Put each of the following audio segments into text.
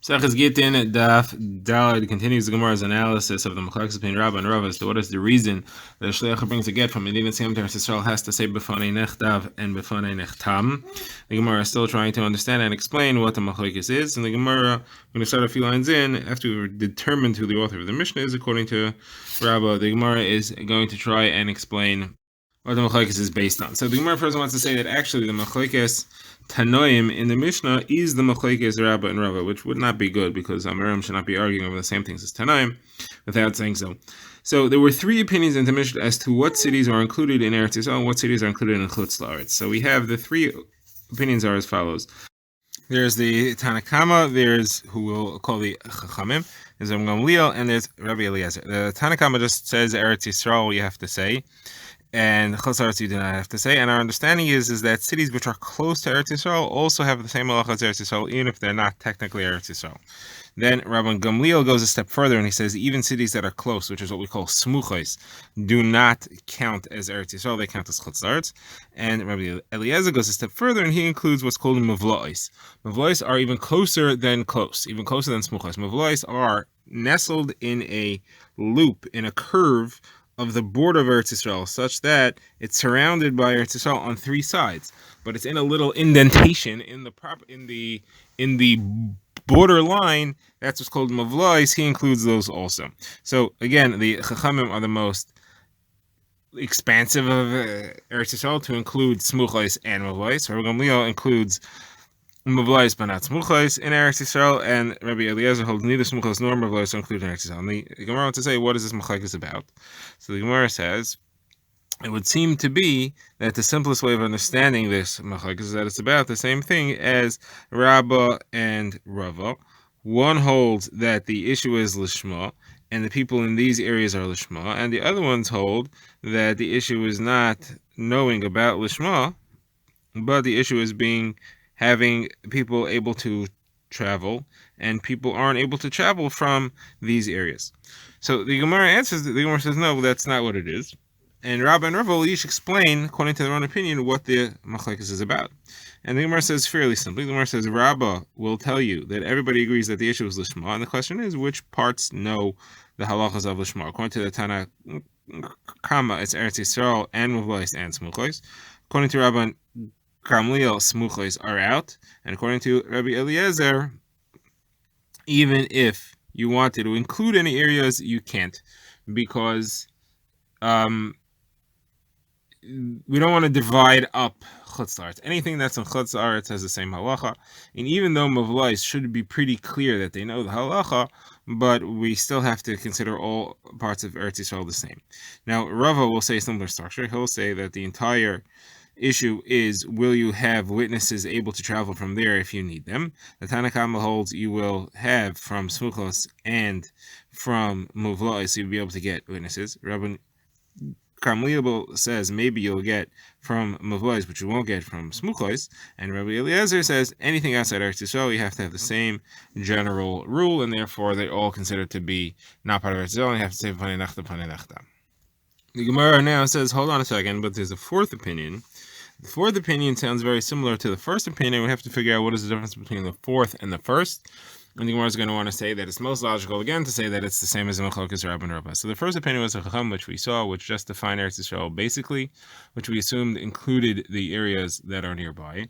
Gittin Daf Daled continues the Gemara's analysis of the machlokes between Rabbah and Rava as to what is the reason that a shliach brings a get from Medina Tzim to Israel has to say b'fanei nechtav and b'fanei nechtam. The Gemara is still trying to understand and explain what the machlokes is, and the Gemara, I'm going to start a few lines in after we determined who the author of the Mishnah is. According to Rabbah, the Gemara is going to try and explain what the machlokes is based on. So the Gemara first wants to say that actually the machlokes Tanoim in the Mishnah is the machlokes Rabbah and Rava, which would not be good because Amorim should not be arguing over the same things as Tanoim without saying so. So there were three opinions in the Mishnah as to what cities are included in Eretz Yisrael and what cities are included in Chutz La'aretz. So we have the three opinions are as follows. There's the Tanakama, there's who we'll call the Chachamim, there's Gamliel, and there's Rabbi Eliezer. The Tanakama just says Eretz Yisrael, you have to say, and Chutz La'aretz you do not have to say. And our understanding is that cities which are close to Eretz Yisrael also have the same halacha as Eretz Yisrael, even if they're not technically Eretz Yisrael. Then Rabban Gamliel goes a step further and he says even cities that are close, which is what we call smuchos, do not count as Eretz Yisrael, they count as Chutz La'aretz. And Rabbi Eliezer goes a step further and he includes what's called mavlois. Mavlois are even closer than close, even closer than smuchos. Mavlois are nestled in a loop, in a curve of the border of Eretz Yisrael, such that it's surrounded by Eretz Yisrael on three sides, but it's in a little indentation in the border line. That's what's called mavlois. He includes those also. So again, the Chachamim are the most expansive of Eretz Yisrael to include smuchos and mavlois. Rabbi Gamliel includes mavlois but not smuchos in Eretz Yisrael, and Rabbi Eliezer holds neither smuchos nor mavlois are included in Eretz Yisrael. And the Gemara wants to say, what is this machlokes about? So the Gemara says, it would seem to be that the simplest way of understanding this machlokes is that it's about the same thing as Rabbah and Rava. One holds that the issue is lishma, and the people in these areas are lishma, and the other ones hold that the issue is not knowing about lishma, but the issue is having people able to travel, and people aren't able to travel from these areas. So the Gemara answers, the Gemara says, no, that's not what it is. And Rabbah and Rava will each explain, according to their own opinion, what the machlokes is about. And the Gemara says fairly simply, the Gemara says, Rabbah will tell you that everybody agrees that the issue is lishma, and the question is, which parts know the halachas of lishma? According to the Tana Kama, it's Eretz Yisrael and mavlois and smuchos. According to Rabban Gamliel, smuchos are out, and according to Rabbi Eliezer, even if you wanted to include any areas, you can't, because we don't want to divide up Chutz La'aretz. Anything that's in Chutz La'aretz has the same halacha, and even though mavlois should be pretty clear that they know the halacha, but we still have to consider all parts of Eretz Yisrael the same. Now, Rava will say a similar structure. He'll say that the entire issue is, will you have witnesses able to travel from there if you need them? The Tanakama holds you will have from smuchos and from mavlois, you'll be able to get witnesses. Rabban Gamliel says maybe you'll get from mavlois, but you won't get from smuchos. And Rabbi Eliezer says anything outside Eretz Yisrael, you have to have the same general rule, and therefore they're all considered to be not part of Eretz Yisrael, and you have to say panei nechta. The Gemara now says, hold on a second, but there's a fourth opinion. The fourth opinion sounds very similar to the first opinion. We have to figure out what is the difference between the fourth and the first. And the Gemara is going to want to say that it's most logical, again, to say that it's the same as the machlokes Rabbah and Rava. So the first opinion was a Chacham, which we saw, which just defined Eretz Yisrael basically, which we assumed included the areas that are nearby.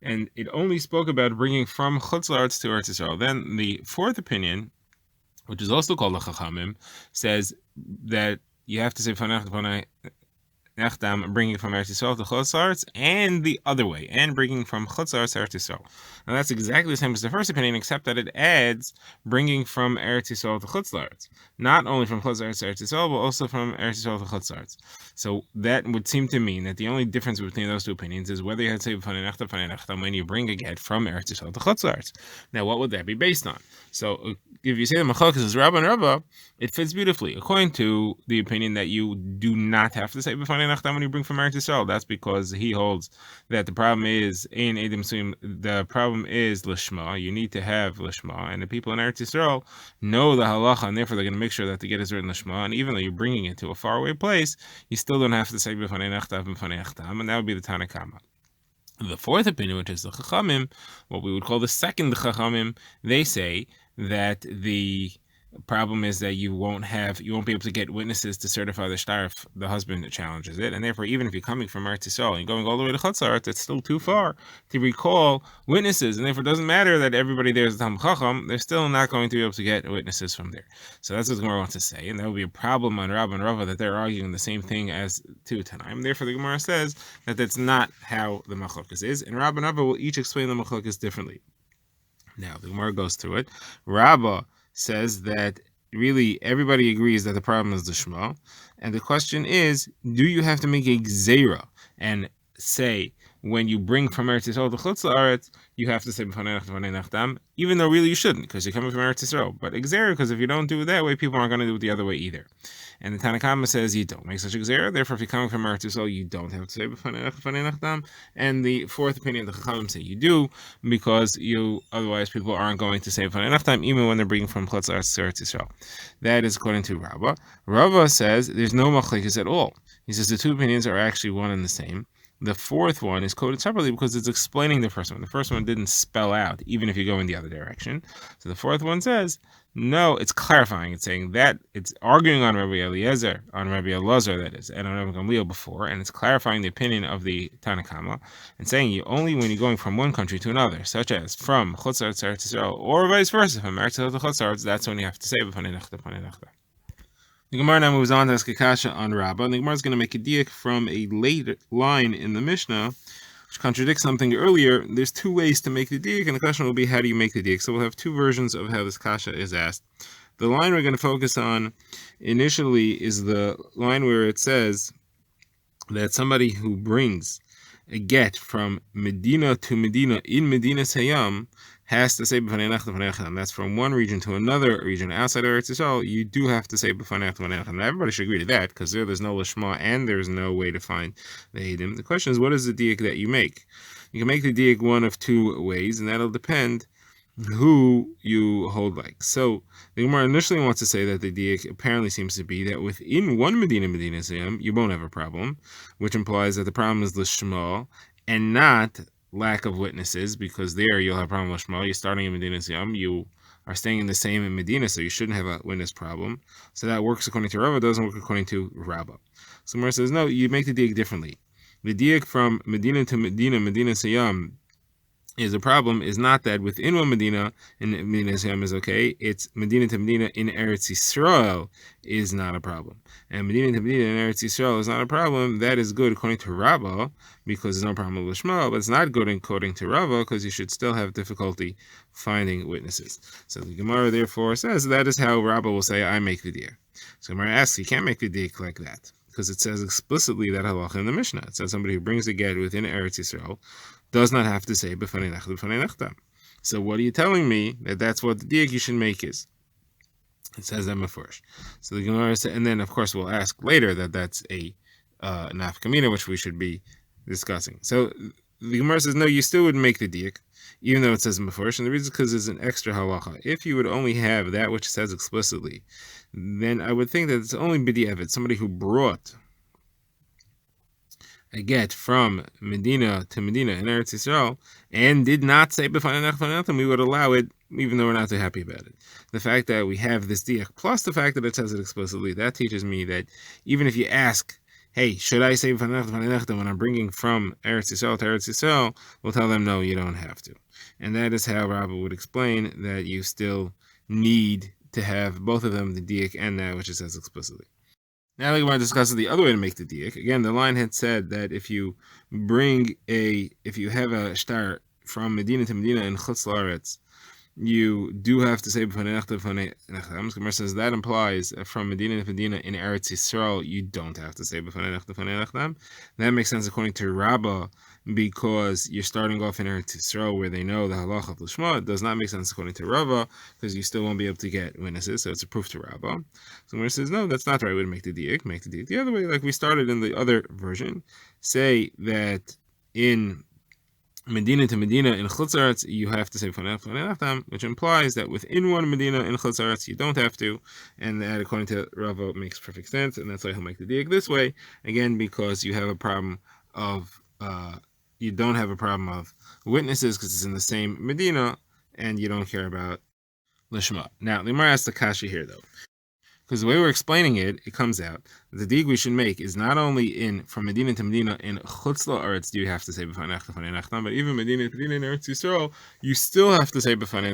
And it only spoke about bringing from Chutz La'aretz to Eretz Yisrael. Then the fourth opinion, which is also called the Chachamim, says that you have to say panei nechtam, bringing from Eretz Yisrael to Chutz La'aretz, and the other way, and bringing from Chutz La'aretz to Eretz Yisrael. Now that's exactly the same as the first opinion, except that it adds bringing from Eretz Yisrael to Chutz La'aretz. Not only from Chutz La'aretz to Eretz Yisrael, but also from Eretz Yisrael to Chutz La'aretz. So that would seem to mean that the only difference between those two opinions is whether you had to say panei nechtam when you bring a get from Eretz Yisrael to Chutz La'aretz. Now what would that be based on? So if you say the machlokes is Rabbah and Rava, it fits beautifully according to the opinion that you do not have to say panei nechtam when you bring from Eretz Yisrael. That's because he holds that the problem is the problem is lishma. You need to have lishma, and the people in Eretz Yisrael know the halacha, and therefore they're going to make sure that the get is written lishma. And even though you're bringing it to a faraway place, you still don't have to say panei nechtam, and that would be the Tanakama. The fourth opinion, which is the Chachamim, what we would call the second Chachamim, they say that the problem is that you won't be able to get witnesses to certify the shtar if the husband challenges it, and therefore even if you're coming from Eretz Yisrael and going all the way to Chutzlaretz, it's still too far to recall witnesses, and therefore it doesn't matter that everybody there is a Talmid Chacham, they're still not going to be able to get witnesses from there. So that's what the Gemara wants to say, and that would be a problem on Rabbah and Rava that they're arguing the same thing as two Tanaim. Therefore the Gemara says that that's not how the Machlokas is, and Rabbah and Rava will each explain the Machlokas differently. Now the Gemara goes through it. Rabbah says that really everybody agrees that the problem is the Shema, and the question is, do you have to make a Gzeira and say when you bring from Eretz Yisrael to Chutz La'aretz, you have to say B'fanei Nachtam, even though really you shouldn't, because you're coming from Eretz Yisrael. But a Gzeira, because if you don't do it that way, people aren't going to do it the other way either. And the Tanna Kama says you don't make such a Gzeira, therefore if you're coming from Eretz Yisrael, you don't have to say B'fanei Nachtam. And the fourth opinion, the Chachamim say you do, because otherwise people aren't going to say B'fanei Nachtam, even when they're bringing from Chutz La'aretz to Eretz Yisrael. That is according to Rabbah. Rabbah says there's no machlekes at all. He says the two opinions are actually one and the same. The fourth one is coded separately because it's explaining the first one. The first one didn't spell out, even if you go in the other direction. So the fourth one says, no, it's clarifying. It's saying that it's arguing on Rabbi Eliezer, on Rabbi Elazar, that is, and on Rabbi Gamliel before, and it's clarifying the opinion of the Tanna Kama, and saying you only when you're going from one country to another, such as from Chutz La'aretz to Eretz Yisrael, or vice versa, from Eretz Yisrael to Chutz La'aretz, that's when you have to say B'fanei Nachtam. The Gemara now moves on to ask a kasha on Rabbah, and the Gemara is going to make a diak from a late line in the Mishnah, which contradicts something earlier. There's two ways to make the diak, and the question will be, how do you make the diak? So we'll have two versions of how this kasha is asked. The line we're going to focus on initially is the line where it says that somebody who brings a get from Medina to Medina in Medina Hayam has to say B'fanei Nachtam. That's from one region to another region outside of Eretz Yisrael. You do have to say B'fanei Nachtam. Now everybody should agree to that because there's no lishma and there's no way to find the Eidim. The question is, what is the diak that you make? You can make the diak one of two ways, and that'll depend who you hold like. So the Gemara initially wants to say that the diak apparently seems to be that within one Medina Sayam, you won't have a problem, which implies that the problem is lishma and not lack of witnesses, because there you'll have a problem with lishma. You're starting in Medina Sayam, you are staying in the same in Medina, so you shouldn't have a witness problem. So that works according to Rabbah, doesn't work according to Rabbah. So Gemara says, no, you make the diak differently. The diak from Medina to Medina Sayam, is a problem is not that within one Medina in Medina Hayam is okay. It's Medina to Medina in Eretz Yisrael is not a problem, and Medina to Medina in Eretz Yisrael is not a problem. That is good according to Rabbah because there's no problem with Lishma, but it's not good according to Rabbah because you should still have difficulty finding witnesses. So the Gemara therefore says that is how Rabbah will say I make the diak. So Gemara asks, you can't make the diak like that because it says explicitly that halacha in the Mishnah. It says somebody who brings a get within Eretz Yisrael does not have to say B'fanei Nachtam. So what are you telling me that that's what the diak you should make is? It says that first. So the Gemara says, and then of course we'll ask later that that's a nafkamina, which we should be discussing. So the Gemara says no, you still would make the diak, even though it says first, and the reason is because there's an extra halacha. If you would only have that which says explicitly, then I would think that it's only b'di'evet, somebody who brought a get from Medina to Medina in Eretz Yisrael and did not say B'fanei Nachtam, we would allow it even though we're not too happy about it. The fact that we have this diak plus the fact that it says it explicitly, that teaches me that even if you ask, hey, should I say B'fanei Nachtam when I'm bringing from Eretz Yisrael to Eretz Yisrael, we'll tell them no, you don't have to. And that is how Rabbah would explain that you still need to have both of them, the diak and that which it says explicitly. Now we're going to discuss the other way to make the diak. Again, the line had said that if you have a shtar from Medina to Medina in Chutz La'aretz, you do have to say B'fanei Nachtam. Gemara says that implies from Medina to Medina in Eretz Yisrael, you don't have to say B'fanei Nachtam. That makes sense according to Rabbah, because you're starting off in Eretz Yisrael where they know the halacha of Lishma. It does not make sense according to Rabbah because you still won't be able to get witnesses, so it's a proof to Rabbah. So Gemara says, no, that's not the right way to make the diak. Make the diak the other way, like we started in the other version. Say that in Medina to Medina in Chutz La'aretz, you have to say B'fanei Nachtam, which implies that within one Medina in Chutz La'aretz, you don't have to, and that according to Rabbah makes perfect sense, and that's why he'll make the diak this way, again, because you have a problem of you don't have a problem of witnesses because it's in the same Medina, and you don't care about Lishma. Now, the Gemara asks the kasha here, though. Because the way we're explaining it, it comes out the dig we should make is not only in from Medina to Medina in Chutz La'aretz do you have to say b'fanei nechtam, but even Medina to Medina in Eretz Yisrael you still have to say b'fanei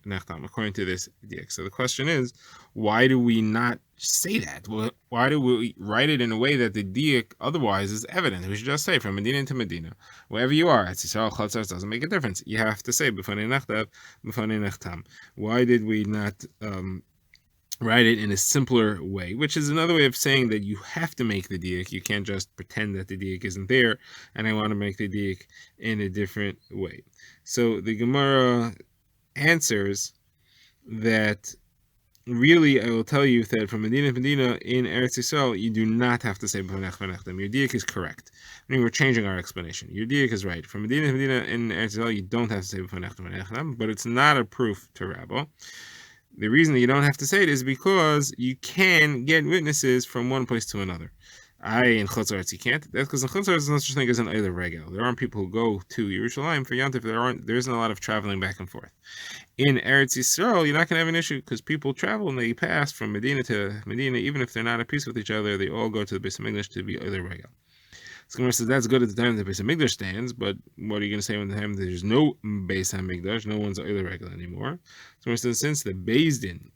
nechtam according to this dig. So the question is, why do we not say that? Well, why do we write it in a way that the dig otherwise is evident? We should just say from Medina to Medina, wherever you are, Eretz Yisrael, Chutz La'aretz doesn't make a difference. You have to say b'fanei nechtam. Why did we not write it in a simpler way, which is another way of saying that you have to make the diak. You can't just pretend that the diak isn't there, and I want to make the diak in a different way. So the Gemara answers that really, I will tell you that from Medina to Medina in Eretz Yisrael, you do not have to say b'fanei nechtam. Your diak is correct. I mean, we're changing our explanation. Your diak is right. From Medina to Medina in Eretz Yisrael, you don't have to say b'fanei nechtam, but it's not a proof to Rabba. The reason that you don't have to say it is because you can get witnesses from one place to another. In Chutz La'aretz you can't. That's because in Chutz La'aretz there's no such thing as an Eiler Regel. There aren't people who go to Yerushalayim for Yom Tov. There isn't a lot of traveling back and forth. In Eretz Yisrael, you're not going to have an issue because people travel and they pass from Medina to Medina. Even if they're not at peace with each other, they all go to the Beis HaMikdash to be Eiler Regel. So Gemara says that's good at the time the Beis HaMikdash stands, but what are you going to say when the time there's no Beis HaMikdash, no one's Eiler Regel anymore? So Gemara says since the Beis Din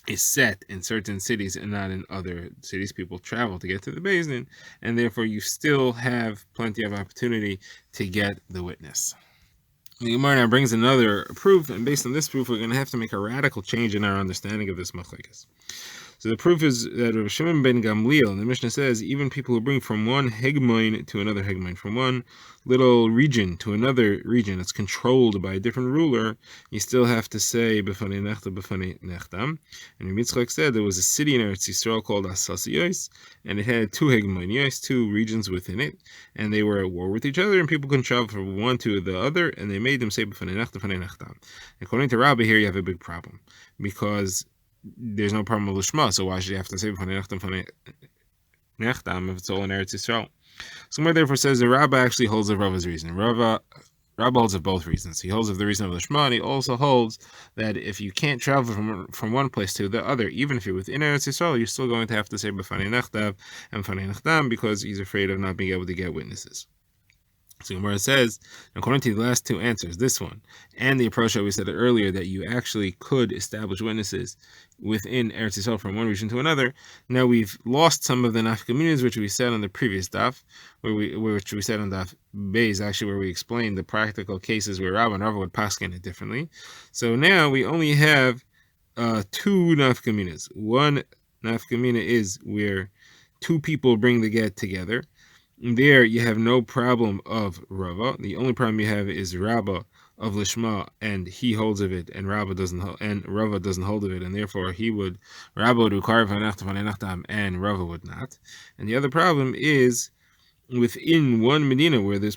is set in certain cities and not in other cities, people travel to get to the Beis Din, and therefore you still have plenty of opportunity to get the witness. The Gemara now brings another proof, and based on this proof, we're going to have to make a radical change in our understanding of this machlekes. So the proof is that Rav Shimon ben Gamliel, and the Mishnah says, even people who bring from one hegmoin to another hegmoin, from one little region to another region that's controlled by a different ruler, you still have to say b'fanei nechtam. And Rabbi Yitzchak said there was a city in Eretz Yisrael called Asasiyos, and it had two hegmonios, two regions within it, and they were at war with each other, and people couldn't travel from one to the other, and they made them say b'fanei nechtam. According to Rabbi here, you have a big problem, because there's no problem with Lishma, so why should you have to say b'fanei nechtam if it's all in Eretz Yisrael? Somewhere therefore says the Rabbi actually holds of Rava's reason. Rabbi holds of both reasons. He holds of the reason of Lishma, and he also holds that if you can't travel from one place to the other, even if you're within Eretz Yisrael, you're still going to have to say b'fanei nechtam and b'fanei nechtam because he's afraid of not being able to get witnesses. So Gemara says, according to the last two answers, this one, and the approach that we said earlier, that you actually could establish witnesses within Eretz Yisrael from one region to another, now we've lost some of the nafkaminas, which we said on the previous daf, which we said on daf Beis, actually, where we explained the practical cases where Rav and Rav would paskin it differently. So now we only have two nafkaminas. One nafkamina is where two people bring the get together. There you have no problem of Rava. The only problem you have is Rabbah of Lishma, and he holds of it, and Rava doesn't hold of it, and therefore Rabbah would require b'fanei nechtam, and Rava would not. And the other problem is within one Medina where there's